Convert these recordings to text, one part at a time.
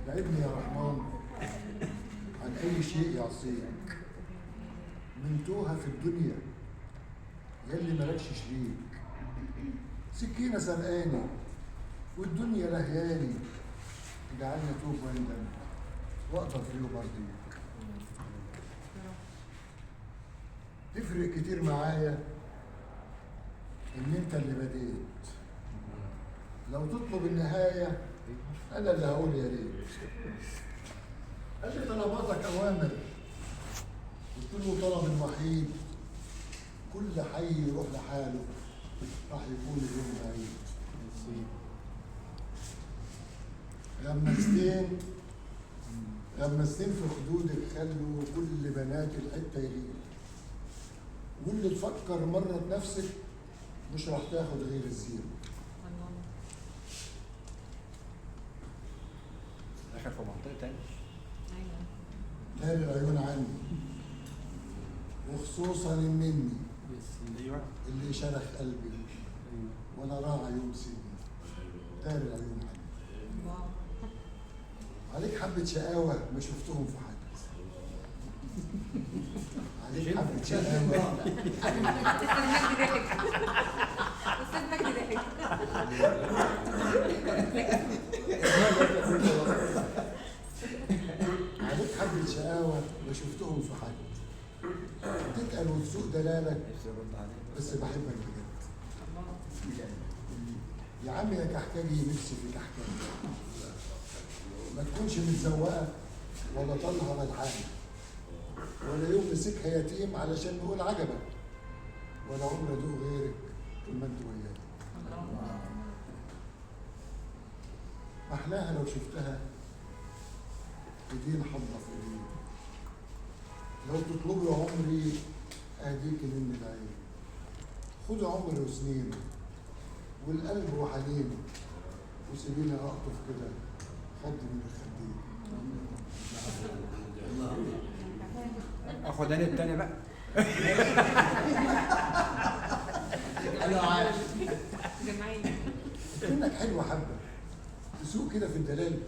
بعدني يا رحمن عن أي شيء يعصيك، من توها في الدنيا يلي مالكش شريك. سكينة سرقاني والدنيا لهياني، اجعلني أتوب وأندم وأقدر في يوم أرضيك. تفرق كتير معايا إن أنت اللي بديت، لو تطلب النهاية أنا اللي هقول يا ريت. قال لي طلباتك أوامر، قلت له طلب وحيد، كل حي يروح لحاله راح يكون اليوم بعيد. غمستين في خدودك خلوا كل بنات الحتة يغير، واللي تفكر مرة بنفسك مش راح تاخد غير الزيرو. دخل في منطقة تانية. تاني العيون عني وخصوصا مني ايوه اللي شرخ قلبي وانا راعي يوم سني. تاني العيون عني عليك حبة شقاوة ما شفتهم في حد. عليك حبة شقاوة أستاذ مجدي ضحك. عليك حبة شقاوة ما شفتهم في حد. تتقل وتسوق دلالك بس بحبك بجد. يا عم يا كحكاجي نفسي في كحكاجي، ما تكونش متزوقة ولا طالها ملحانة، ولا يوم مسكها يتيم علشان نقول عجبك، ولا عمر ادوق غيرك طول ما انت وياي. احلاها لو شفتها ايدين حاضنه في ايدين، لو تطلبي عمري اهديك مني العين. خدي عمري وسنين والقلب وحنين، وسيبيني اقطف كده خد من الخدين. اخد انا التاني بقى. انا عارف جمعية. انك حلوه حبه، تسوق كده في الدلال،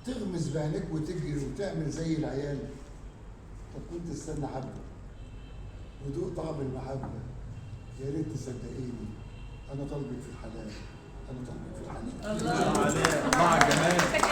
تغمز بعينيك وتجري وتعمل زي العيال. طب كنت استنى حبه ودوق طعم المحبه، يا ريت تصدقيني انا طالبك في الحلال، انا طالبك في الحلال. الله عليك، الله على الجمال.